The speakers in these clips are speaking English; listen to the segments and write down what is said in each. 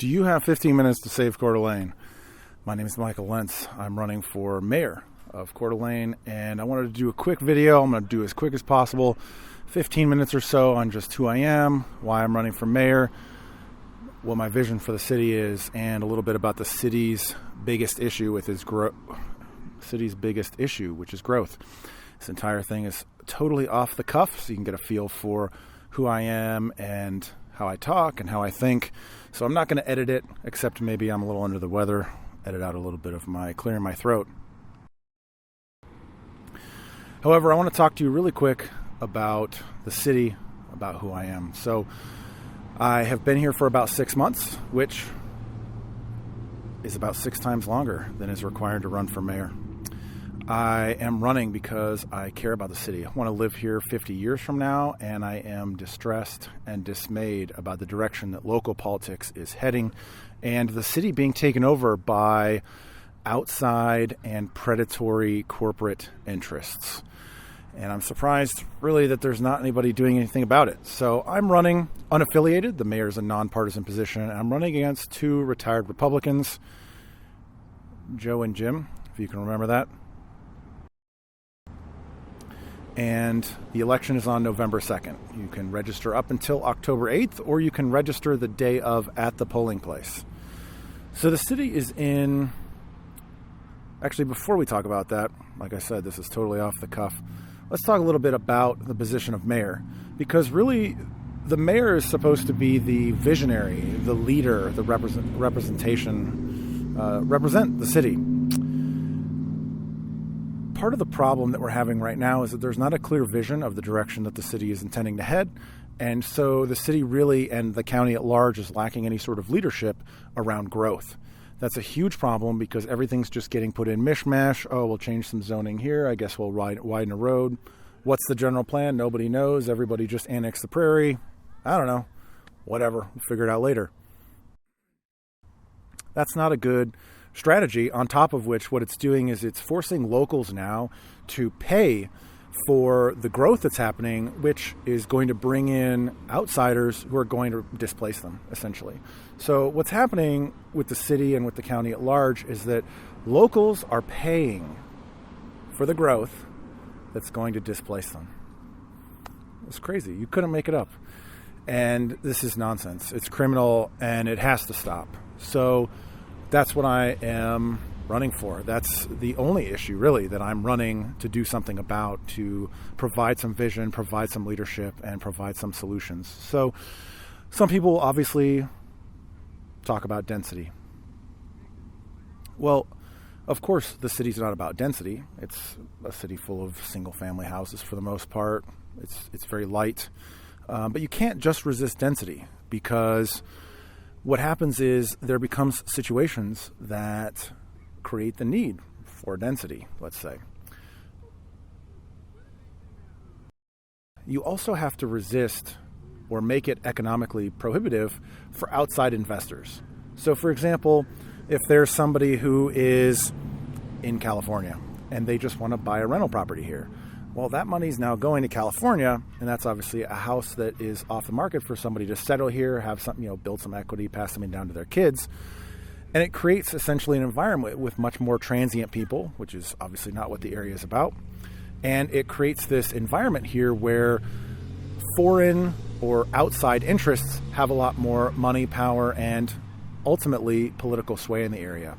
Do you have 15 minutes to save Coeur d'Alene? My name is Michael Lentz. I'm running for mayor of Coeur d'Alene, and I wanted to do a quick video. I'm going to do as quick as possible, 15 minutes or so, on just who I am, why I'm running for mayor, what my vision for the city is, and a little bit about the city's biggest issue, which is growth. This entire thing is totally off the cuff, so you can get a feel for who I am and how I talk and how I think. So I'm not going to edit it, except maybe I'm a little under the weather. Edit out a little bit of my clearing my throat. However, I want to talk to you really quick about the city, about who I am. So I have been here for about 6 months, which is about 6 times longer than is required to run for mayor. I am running because I care about the city. I want to live here 50 years from now, and I am distressed and dismayed about the direction that local politics is heading and the city being taken over by outside and predatory corporate interests. And I'm surprised, really, that there's not anybody doing anything about it. So I'm running unaffiliated. The mayor is a nonpartisan position. I'm running against 2 retired Republicans, Joe and Jim, if you can remember that. And the election is on November 2nd. You can register up until October 8th, or you can register the day of at the polling place. So the city is in... Actually, before we talk about that, like I said, this is totally off the cuff. Let's talk a little bit about the position of mayor. Because really, the mayor is supposed to be the visionary, the leader, the represent the city. Part of the problem that we're having right now is that there's not a clear vision of the direction that the city is intending to head. And so the city really, and the county at large, is lacking any sort of leadership around growth. That's a huge problem because everything's just getting put in mishmash. Oh, we'll change some zoning here. I guess we'll widen a road. What's the general plan? Nobody knows. Everybody just annexed the prairie. I don't know. Whatever. We'll figure it out later. That's not a good strategy, on top of which what it's doing is it's forcing locals now to pay for the growth that's happening, which is going to bring in outsiders who are going to displace them, essentially. So what's happening with the city and with the county at large is that locals are paying for the growth that's going to displace them. It's crazy. You couldn't make it up. And this is nonsense. It's criminal, and it has to stop. So that's what I am running for. That's the only issue, really, that I'm running to do something about, to provide some vision, provide some leadership, and provide some solutions. So some people obviously talk about density. Well, of course, the city's not about density. It's a city full of single-family houses for the most part. It's very light. But you can't just resist density, because what happens is there becomes situations that create the need for density, let's say. You also have to resist or make it economically prohibitive for outside investors. So, for example, if there's somebody who is in California and they just want to buy a rental property here, well, that money's now going to California, and that's obviously a house that is off the market for somebody to settle here, have some, build some equity, pass something down to their kids. And it creates essentially an environment with much more transient people, which is obviously not what the area is about. And it creates this environment here where foreign or outside interests have a lot more money, power, and ultimately political sway in the area.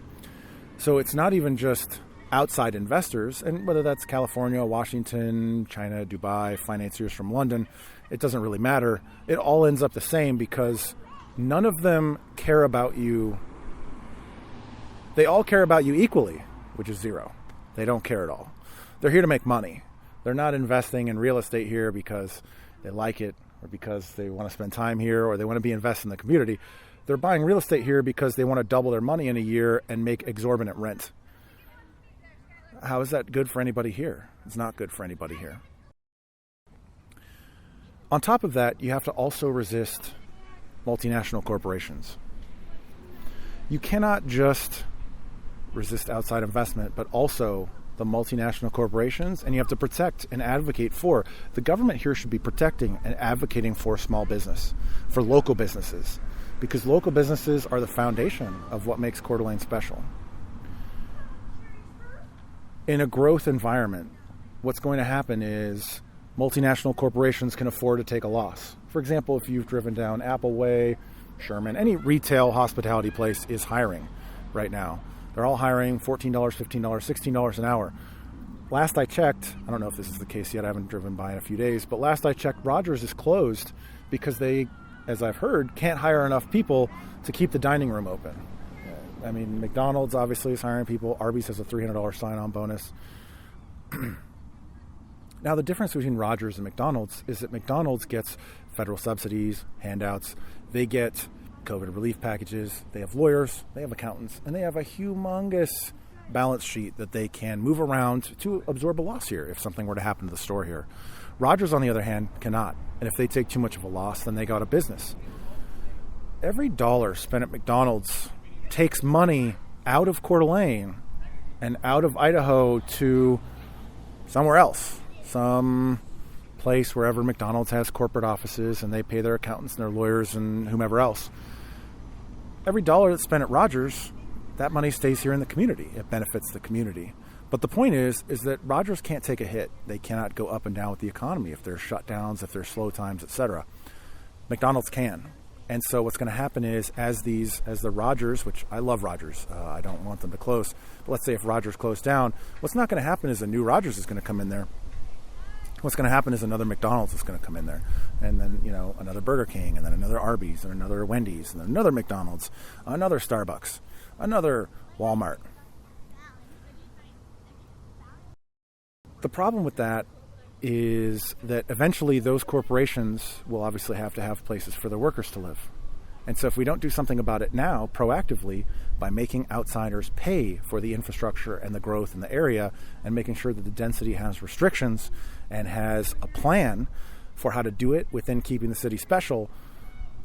So it's not even just outside investors, and whether that's California, Washington, China, Dubai, financiers from London, it doesn't really matter. It all ends up the same because none of them care about you. They all care about you equally, which is zero. They don't care at all. They're here to make money. They're not investing in real estate here because they like it or because they want to spend time here or they want to be invested in the community. They're buying real estate here because they want to double their money in a year and make exorbitant rent. How is that good for anybody here? It's not good for anybody here. On top of that, you have to also resist multinational corporations. You cannot just resist outside investment, but also the multinational corporations, and you have to protect and advocate for. The government here should be protecting and advocating for small business, for local businesses. because local businesses are the foundation of what makes Coeur d'Alene special. In a growth environment, what's going to happen is multinational corporations can afford to take a loss. For example, if you've driven down Appleway, Sherman, any retail hospitality place is hiring right now. They're all hiring $14, $15, $16 an hour. Last I checked, I don't know if this is the case yet, I haven't driven by in a few days, but last I checked, Rogers is closed because they, as I've heard, can't hire enough people to keep the dining room open. I mean, McDonald's obviously is hiring people. Arby's has a $300 sign-on bonus. Now, the difference between Rogers and McDonald's is that McDonald's gets federal subsidies, handouts. They get COVID relief packages. They have lawyers, they have accountants, and they have a humongous balance sheet that they can move around to absorb a loss here if something were to happen to the store here. Rogers, on the other hand, cannot. And if they take too much of a loss, then they go out of business. Every dollar spent at McDonald's takes money out of Coeur d'Alene and out of Idaho to somewhere else. Some place wherever McDonald's has corporate offices and they pay their accountants and their lawyers and whomever else. Every dollar that's spent at Rogers, that money stays here in the community. It benefits the community. But the point is that Rogers can't take a hit. They cannot go up and down with the economy if there's shutdowns, if there's slow times, etc. McDonald's can. And so what's going to happen is as the Rogers, which I love Rogers, I don't want them to close, but let's say if Rogers closed down, what's not going to happen is a new Rogers is going to come in there. What's going to happen is another McDonald's is going to come in there, and then another Burger King, and then another Arby's, and another Wendy's, and then another McDonald's, another Starbucks, another Walmart. The problem with that is that eventually those corporations will obviously have to have places for their workers to live. And so if we don't do something about it now, proactively, by making outsiders pay for the infrastructure and the growth in the area and making sure that the density has restrictions and has a plan for how to do it within keeping the city special,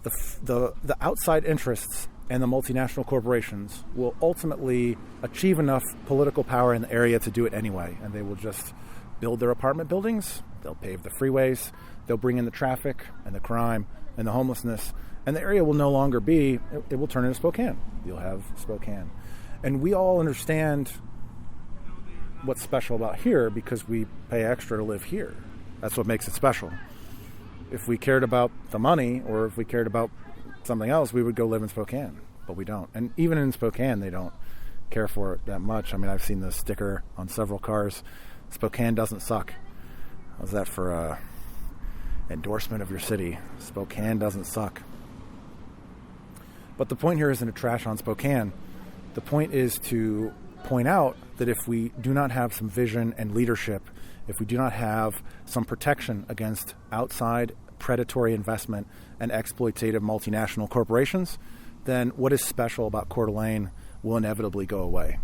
the outside interests and the multinational corporations will ultimately achieve enough political power in the area to do it anyway. And they will just build their apartment buildings, they'll pave the freeways, they'll bring in the traffic and the crime and the homelessness, and the area will no longer be, it will turn into Spokane. You'll have Spokane. And we all understand what's special about here because we pay extra to live here. That's what makes it special. If we cared about the money or if we cared about something else, we would go live in Spokane, but we don't. And even in Spokane, they don't care for it that much. I mean, I've seen the sticker on several cars, Spokane doesn't suck. How's that for a endorsement of your city? Spokane doesn't suck. But the point here isn't to trash on Spokane. The point is to point out that if we do not have some vision and leadership, if we do not have some protection against outside predatory investment and exploitative multinational corporations, then what is special about Coeur d'Alene will inevitably go away.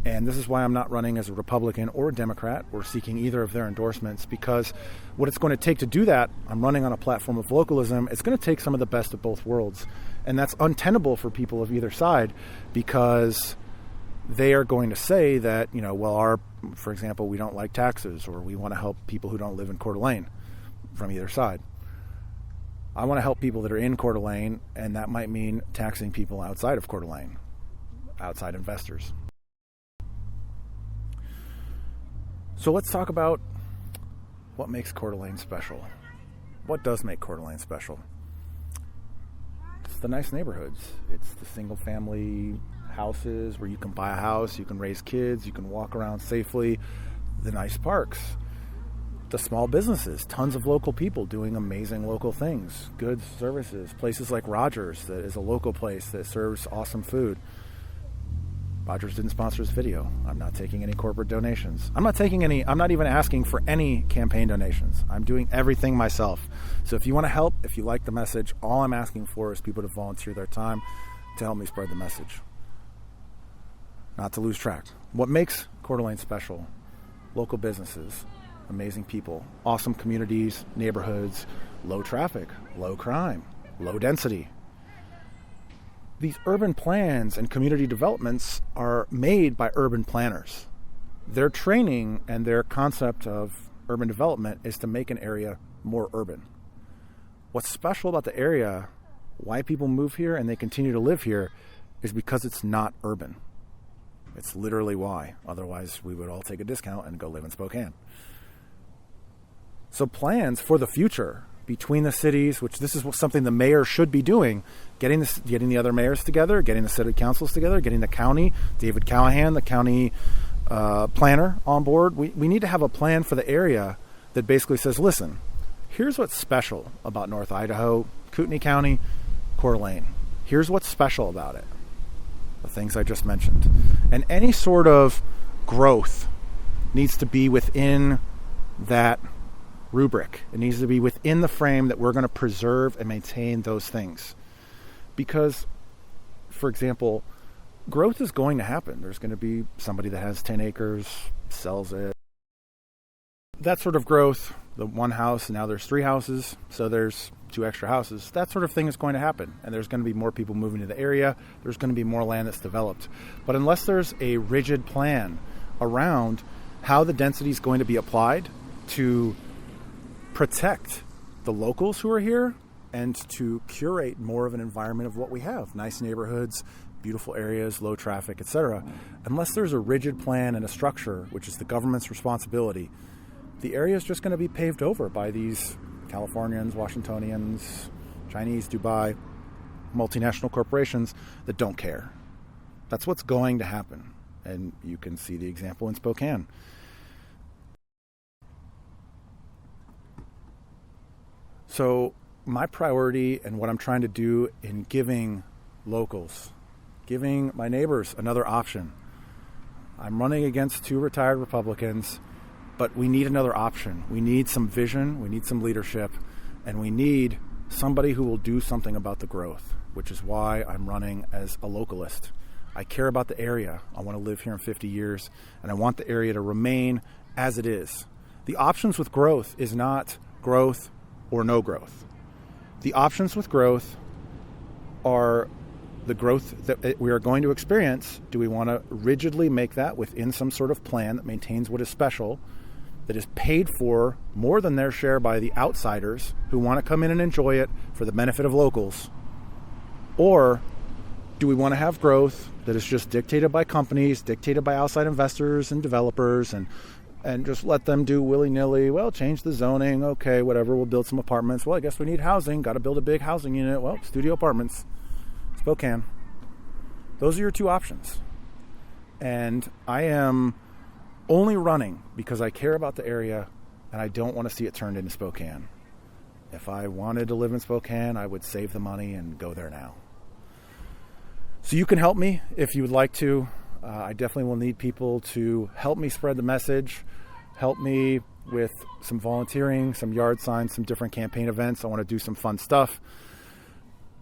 And this is why I'm not running as a Republican or a Democrat or seeking either of their endorsements, because what it's going to take to do that, I'm running on a platform of localism, it's going to take some of the best of both worlds. And that's untenable for people of either side because they are going to say that, for example, we don't like taxes or we want to help people who don't live in Coeur d'Alene from either side. I want to help people that are in Coeur d'Alene, and that might mean taxing people outside of Coeur d'Alene, outside investors. So let's talk about what makes Coeur d'Alene special. What does make Coeur d'Alene special? It's the nice neighborhoods. It's the single-family houses where you can buy a house, you can raise kids, you can walk around safely. The nice parks. The small businesses. Tons of local people doing amazing local things. Goods, services. Places like Rogers, that is a local place that serves awesome food. Rogers didn't sponsor this video. I'm not taking any corporate donations. I'm not even asking for any campaign donations. I'm doing everything myself. So if you want to help, if you like the message, all I'm asking for is people to volunteer their time to help me spread the message. Not to lose track. What makes Coeur d'Alene special? Local businesses, amazing people, awesome communities, neighborhoods, low traffic, low crime, low density. These urban plans and community developments are made by urban planners. Their training and their concept of urban development is to make an area more urban. What's special about the area, why people move here and they continue to live here is because it's not urban. It's literally why. Otherwise, we would all take a discount and go live in Spokane. So plans for the future between the cities, which this is something the mayor should be doing, getting the other mayors together, getting the city councils together, getting the county, David Callahan, the county planner on board. We need to have a plan for the area that basically says, listen, here's what's special about North Idaho, Kootenai County, Coeur d'Alene. Here's what's special about it. The things I just mentioned. And any sort of growth needs to be within that rubric. It needs to be within the frame that we're going to preserve and maintain those things. Because, for example, growth is going to happen. There's going to be somebody that has 10 acres, sells it. That sort of growth, the one house, now there's 3 houses, so there's 2 extra houses. That sort of thing is going to happen. And there's going to be more people moving to the area. There's going to be more land that's developed. But unless there's a rigid plan around how the density is going to be applied to protect the locals who are here and to curate more of an environment of what we have, nice neighborhoods, beautiful areas, low traffic, etc. Unless there's a rigid plan and a structure, which is the government's responsibility, the area is just going to be paved over by these Californians, Washingtonians, Chinese, Dubai, multinational corporations that don't care. That's what's going to happen. And you can see the example in Spokane. So my priority and what I'm trying to do in giving locals, giving my neighbors another option. I'm running against 2 retired Republicans, but we need another option. We need some vision, we need some leadership, and we need somebody who will do something about the growth, which is why I'm running as a localist. I care about the area. I want to live here in 50 years, and I want the area to remain as it is. The options with growth is not growth or no growth. The options with growth are the growth that we are going to experience. Do we want to rigidly make that within some sort of plan that maintains what is special, that is paid for more than their share by the outsiders who want to come in and enjoy it for the benefit of locals? Or do we want to have growth that is just dictated by companies, dictated by outside investors and developers, and just let them do willy-nilly, well, change the zoning, okay, whatever, we'll build some apartments. Well, I guess we need housing, got to build a big housing unit. Well, studio apartments, Spokane. Those are your 2 options. And I am only running because I care about the area and I don't want to see it turned into Spokane. If I wanted to live in Spokane, I would save the money and go there now. So you can help me if you would like to. I definitely will need people to help me spread the message, help me with some volunteering, some yard signs, some different campaign events. I want to do some fun stuff.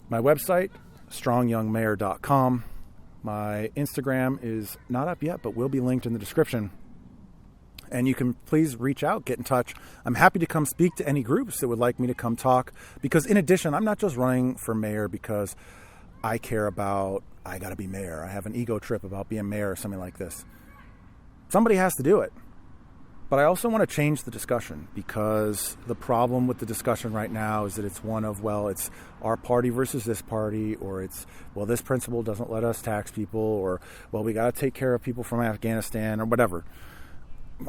My website, strongyoungmayor.com. My Instagram is not up yet, but will be linked in the description. And you can please reach out, get in touch. I'm happy to come speak to any groups that would like me to come talk. Because in addition, I'm not just running for mayor because I care about, I got to be mayor. I have an ego trip about being mayor or something like this. Somebody has to do it. But I also want to change the discussion, because the problem with the discussion right now is that it's one of, well, it's our party versus this party, or it's, well, this principle doesn't let us tax people, or, well, we got to take care of people from Afghanistan, or whatever.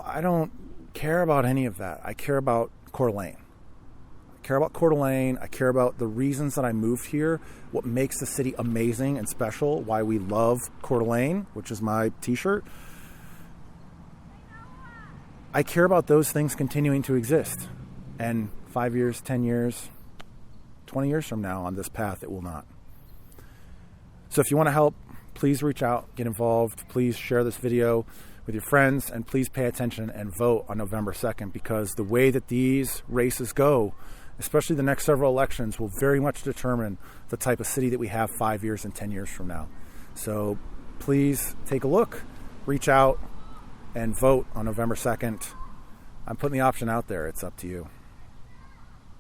I don't care about any of that. I care about Coeur d'Alene. I care about Coeur d'Alene. I care about the reasons that I moved here, what makes the city amazing and special, why we love Coeur d'Alene, which is my t-shirt. I care about those things continuing to exist. And 5 years, 10 years, 20 years from now on this path, it will not. So if you want to help, please reach out, get involved. Please share this video with your friends, and please pay attention and vote on November 2nd, because the way that these races go, especially the next several elections, will very much determine the type of city that we have 5 years and 10 years from now. So please take a look, reach out, and vote on November 2nd. I'm putting the option out there. It's up to you.